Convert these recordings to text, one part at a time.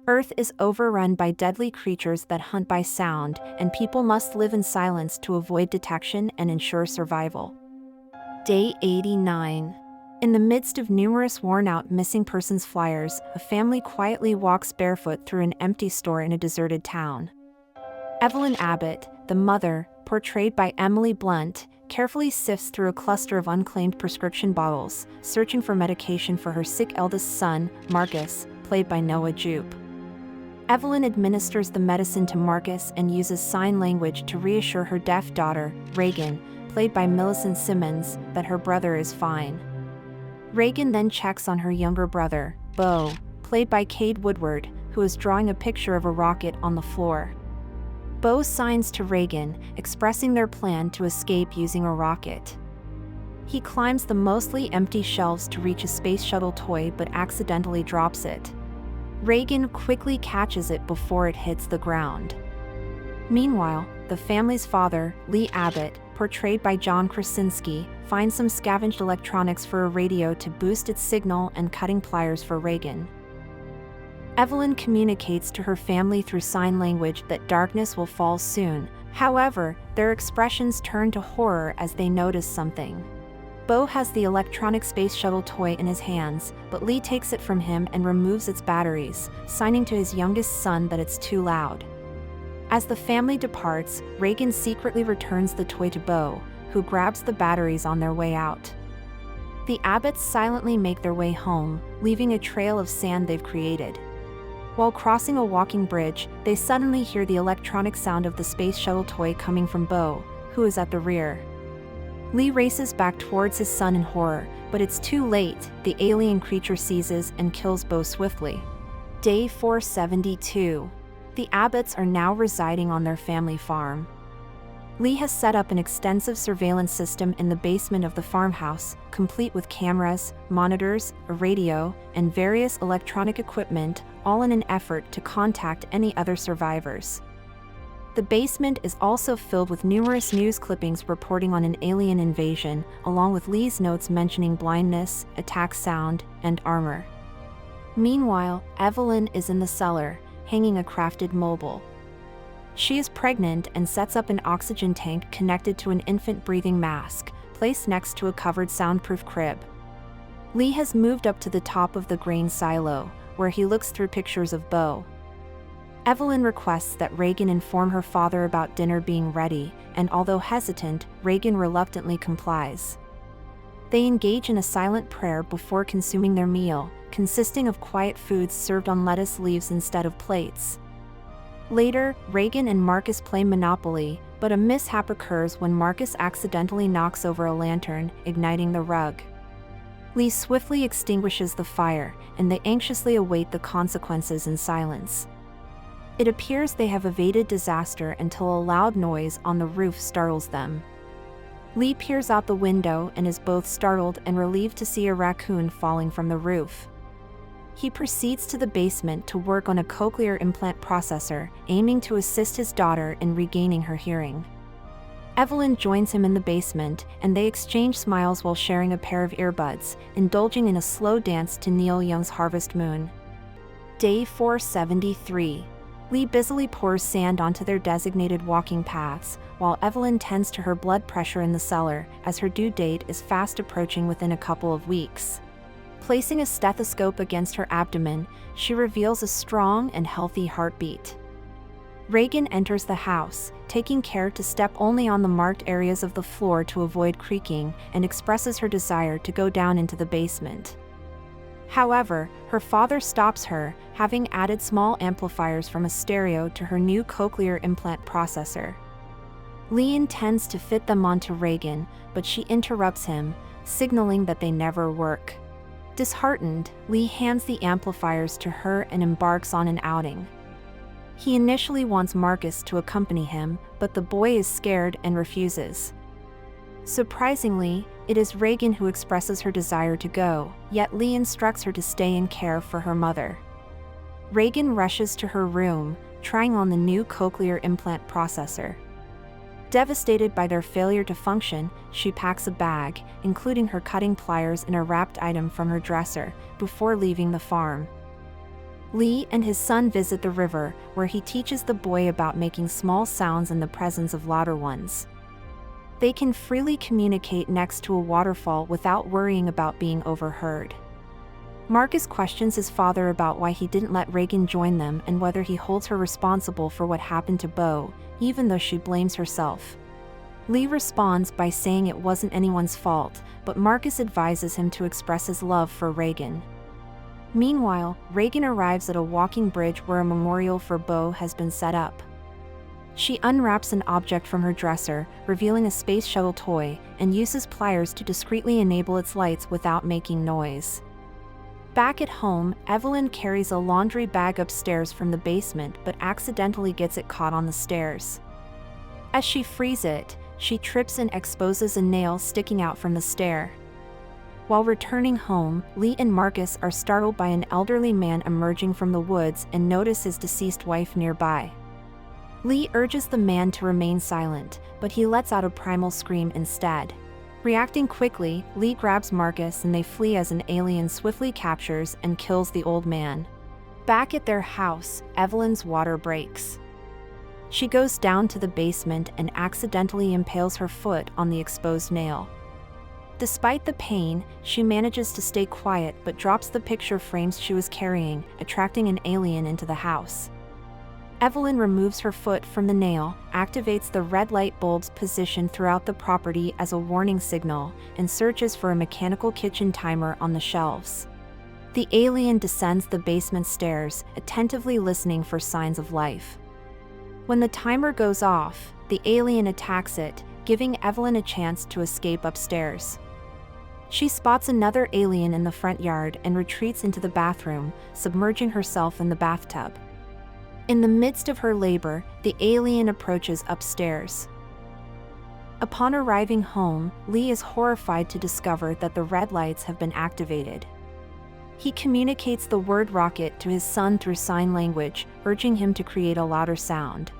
Earth is overrun by deadly creatures that hunt by sound, and people must live in silence to avoid detection and ensure survival. Day 89. In the midst of numerous worn-out missing persons flyers, a family quietly walks barefoot through an empty store in a deserted town. Evelyn Abbott, the mother, portrayed by Emily Blunt, carefully sifts through a cluster of unclaimed prescription bottles, searching for medication for her sick eldest son, Marcus, played by Noah Jupe. Evelyn administers the medicine to Marcus and uses sign language to reassure her deaf daughter, Regan, played by Millicent Simmonds, that her brother is fine. Regan then checks on her younger brother, Beau, played by Cade Woodward, who is drawing a picture of a rocket on the floor. Beau signs to Regan, expressing their plan to escape using a rocket. He climbs the mostly empty shelves to reach a space shuttle toy but accidentally drops it. Regan quickly catches it before it hits the ground. Meanwhile, the family's father, Lee Abbott, portrayed by John Krasinski, finds some scavenged electronics for a radio to boost its signal and cutting pliers for Regan. Evelyn communicates to her family through sign language that darkness will fall soon. However, their expressions turn to horror as they notice something. Beau has the electronic space shuttle toy in his hands, but Lee takes it from him and removes its batteries, signing to his youngest son that it's too loud. As the family departs, Regan secretly returns the toy to Beau, who grabs the batteries on their way out. The Abbotts silently make their way home, leaving a trail of sand they've created. While crossing a walking bridge, they suddenly hear the electronic sound of the space shuttle toy coming from Beau, who is at the rear. Lee races back towards his son in horror, but it's too late. The alien creature seizes and kills Beau swiftly. Day 472. The Abbotts are now residing on their family farm. Lee has set up an extensive surveillance system in the basement of the farmhouse, complete with cameras, monitors, a radio, and various electronic equipment, all in an effort to contact any other survivors. The basement is also filled with numerous news clippings reporting on an alien invasion, along with Lee's notes mentioning blindness, attack sound, and armor. Meanwhile, Evelyn is in the cellar, hanging a crafted mobile. She is pregnant and sets up an oxygen tank connected to an infant breathing mask, placed next to a covered soundproof crib. Lee has moved up to the top of the grain silo, where he looks through pictures of Beau. Evelyn requests that Regan inform her father about dinner being ready, and although hesitant, Regan reluctantly complies. They engage in a silent prayer before consuming their meal, consisting of quiet foods served on lettuce leaves instead of plates. Later, Regan and Marcus play Monopoly, but a mishap occurs when Marcus accidentally knocks over a lantern, igniting the rug. Lee swiftly extinguishes the fire, and they anxiously await the consequences in silence. It appears they have evaded disaster until a loud noise on the roof startles them. Lee peers out the window and is both startled and relieved to see a raccoon falling from the roof. He proceeds to the basement to work on a cochlear implant processor, aiming to assist his daughter in regaining her hearing. Evelyn joins him in the basement, and they exchange smiles while sharing a pair of earbuds, indulging in a slow dance to Neil Young's Harvest Moon. Day 473. Lee busily pours sand onto their designated walking paths, while Evelyn tends to her blood pressure in the cellar, as her due date is fast approaching within a couple of weeks. Placing a stethoscope against her abdomen, she reveals a strong and healthy heartbeat. Regan enters the house, taking care to step only on the marked areas of the floor to avoid creaking, and expresses her desire to go down into the basement. However, her father stops her, having added small amplifiers from a stereo to her new cochlear implant processor. Lee intends to fit them onto Regan, but she interrupts him, signaling that they never work. Disheartened, Lee hands the amplifiers to her and embarks on an outing. He initially wants Marcus to accompany him, but the boy is scared and refuses. Surprisingly, it is Regan who expresses her desire to go, yet Lee instructs her to stay and care for her mother. Regan rushes to her room, trying on the new cochlear implant processor. Devastated by their failure to function, she packs a bag, including her cutting pliers and a wrapped item from her dresser, before leaving the farm. Lee and his son visit the river, where he teaches the boy about making small sounds in the presence of louder ones. They can freely communicate next to a waterfall without worrying about being overheard. Marcus questions his father about why he didn't let Regan join them and whether he holds her responsible for what happened to Beau, even though she blames herself. Lee responds by saying it wasn't anyone's fault, but Marcus advises him to express his love for Regan. Meanwhile, Regan arrives at a walking bridge where a memorial for Beau has been set up. She unwraps an object from her dresser, revealing a space shuttle toy, and uses pliers to discreetly enable its lights without making noise. Back at home, Evelyn carries a laundry bag upstairs from the basement but accidentally gets it caught on the stairs. As she frees it, she trips and exposes a nail sticking out from the stair. While returning home, Lee and Marcus are startled by an elderly man emerging from the woods and notice his deceased wife nearby. Lee urges the man to remain silent, but he lets out a primal scream instead. Reacting quickly, Lee grabs Marcus and they flee as an alien swiftly captures and kills the old man. Back at their house, Evelyn's water breaks. She goes down to the basement and accidentally impales her foot on the exposed nail. Despite the pain, she manages to stay quiet but drops the picture frames she was carrying, attracting an alien into the house. Evelyn removes her foot from the nail, activates the red light bulb's position throughout the property as a warning signal, and searches for a mechanical kitchen timer on the shelves. The alien descends the basement stairs, attentively listening for signs of life. When the timer goes off, the alien attacks it, giving Evelyn a chance to escape upstairs. She spots another alien in the front yard and retreats into the bathroom, submerging herself in the bathtub. In the midst of her labor, the alien approaches upstairs. Upon arriving home, Lee is horrified to discover that the red lights have been activated. He communicates the word rocket to his son through sign language, urging him to create a louder sound.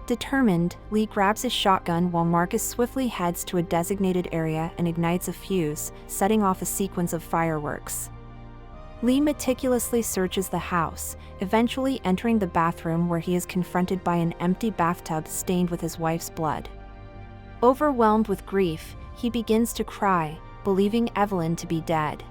Determined, Lee grabs his shotgun while Marcus swiftly heads to a designated area and ignites a fuse, setting off a sequence of fireworks. Lee meticulously searches the house, eventually entering the bathroom where he is confronted by an empty bathtub stained with his wife's blood. Overwhelmed with grief, he begins to cry, believing Evelyn to be dead.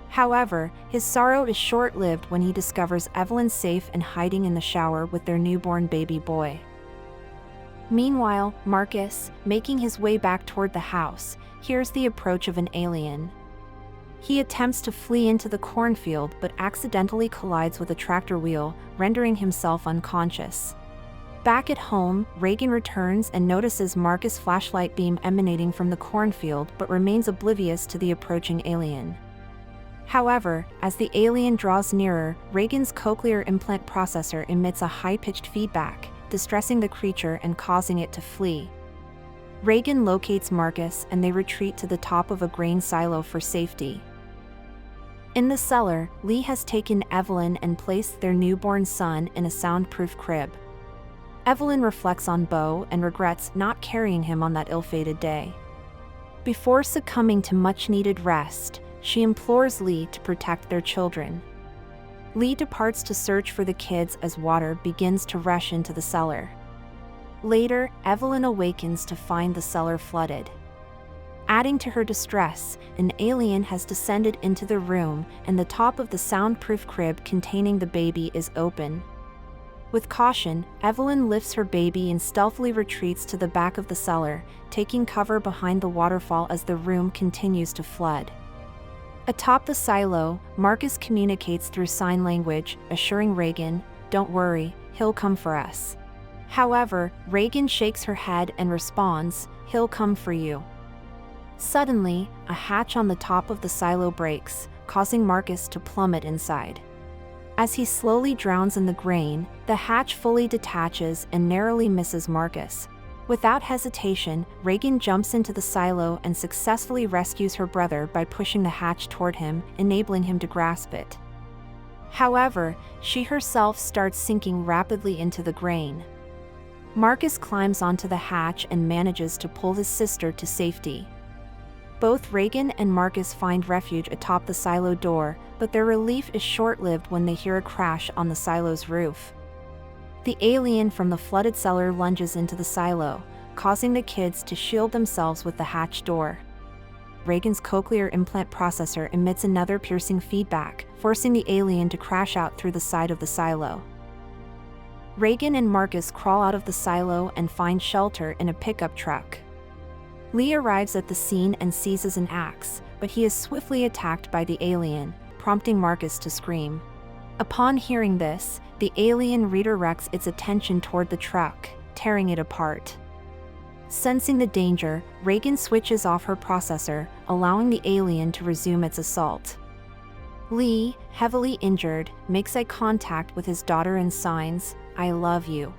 However, his sorrow is short-lived when he discovers Evelyn safe and hiding in the shower with their newborn baby boy. Meanwhile, Marcus, making his way back toward the house, hears the approach of an alien. He attempts to flee into the cornfield but accidentally collides with a tractor wheel, rendering himself unconscious. Back at home, Regan returns and notices Marcus' flashlight beam emanating from the cornfield but remains oblivious to the approaching alien. However, as the alien draws nearer, Regan's cochlear implant processor emits a high-pitched feedback, distressing the creature and causing it to flee. Regan locates Marcus and they retreat to the top of a grain silo for safety. In the cellar, Lee has taken Evelyn and placed their newborn son in a soundproof crib. Evelyn reflects on Beau and regrets not carrying him on that ill-fated day. Before succumbing to much-needed rest, she implores Lee to protect their children. Lee departs to search for the kids as water begins to rush into the cellar. Later, Evelyn awakens to find the cellar flooded. Adding to her distress, an alien has descended into the room and the top of the soundproof crib containing the baby is open. With caution, Evelyn lifts her baby and stealthily retreats to the back of the cellar, taking cover behind the waterfall as the room continues to flood. Atop the silo, Marcus communicates through sign language, assuring Regan, "Don't worry, he'll come for us." However, Regan shakes her head and responds, "He'll come for you." Suddenly, a hatch on the top of the silo breaks, causing Marcus to plummet inside. As he slowly drowns in the grain, the hatch fully detaches and narrowly misses Marcus. Without hesitation, Regan jumps into the silo and successfully rescues her brother by pushing the hatch toward him, enabling him to grasp it. However, she herself starts sinking rapidly into the grain. Marcus climbs onto the hatch and manages to pull his sister to safety. Both Regan and Marcus find refuge atop the silo door, but their relief is short-lived when they hear a crash on the silo's roof. The alien from the flooded cellar lunges into the silo, causing the kids to shield themselves with the hatch door. Regan's cochlear implant processor emits another piercing feedback, forcing the alien to crash out through the side of the silo. Regan and Marcus crawl out of the silo and find shelter in a pickup truck. Lee arrives at the scene and seizes an axe, but he is swiftly attacked by the alien, prompting Marcus to scream. Upon hearing this, the alien redirects its attention toward the truck, tearing it apart. Sensing the danger, Regan switches off her processor, allowing the alien to resume its assault. Lee, heavily injured, makes eye contact with his daughter and signs, "I love you.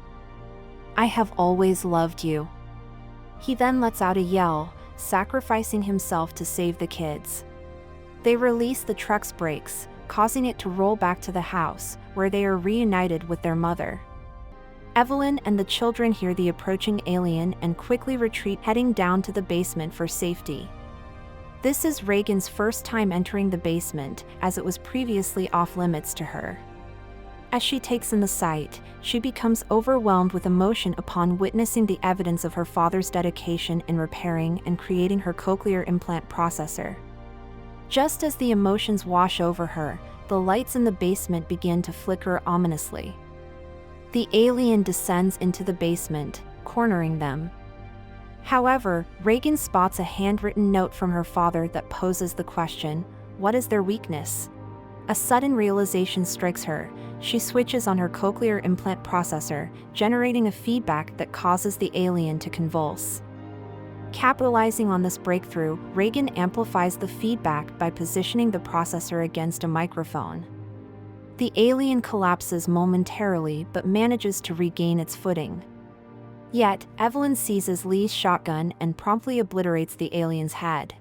I have always loved you." He then lets out a yell, sacrificing himself to save the kids. They release the truck's brakes, causing it to roll back to the house, where they are reunited with their mother. Evelyn and the children hear the approaching alien and quickly retreat, heading down to the basement for safety. This is Regan's first time entering the basement, as it was previously off-limits to her. As she takes in the sight, she becomes overwhelmed with emotion upon witnessing the evidence of her father's dedication in repairing and creating her cochlear implant processor. Just as the emotions wash over her, the lights in the basement begin to flicker ominously. The alien descends into the basement, cornering them. However, Regan spots a handwritten note from her father that poses the question, what is their weakness? A sudden realization strikes her. She switches on her cochlear implant processor, generating a feedback that causes the alien to convulse. Capitalizing on this breakthrough, Regan amplifies the feedback by positioning the processor against a microphone. The alien collapses momentarily but manages to regain its footing. Yet, Evelyn seizes Lee's shotgun and promptly obliterates the alien's head.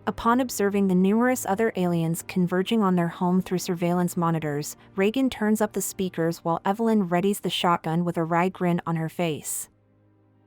Upon observing the numerous other aliens converging on their home through surveillance monitors, Regan turns up the speakers while Evelyn readies the shotgun with a wry grin on her face.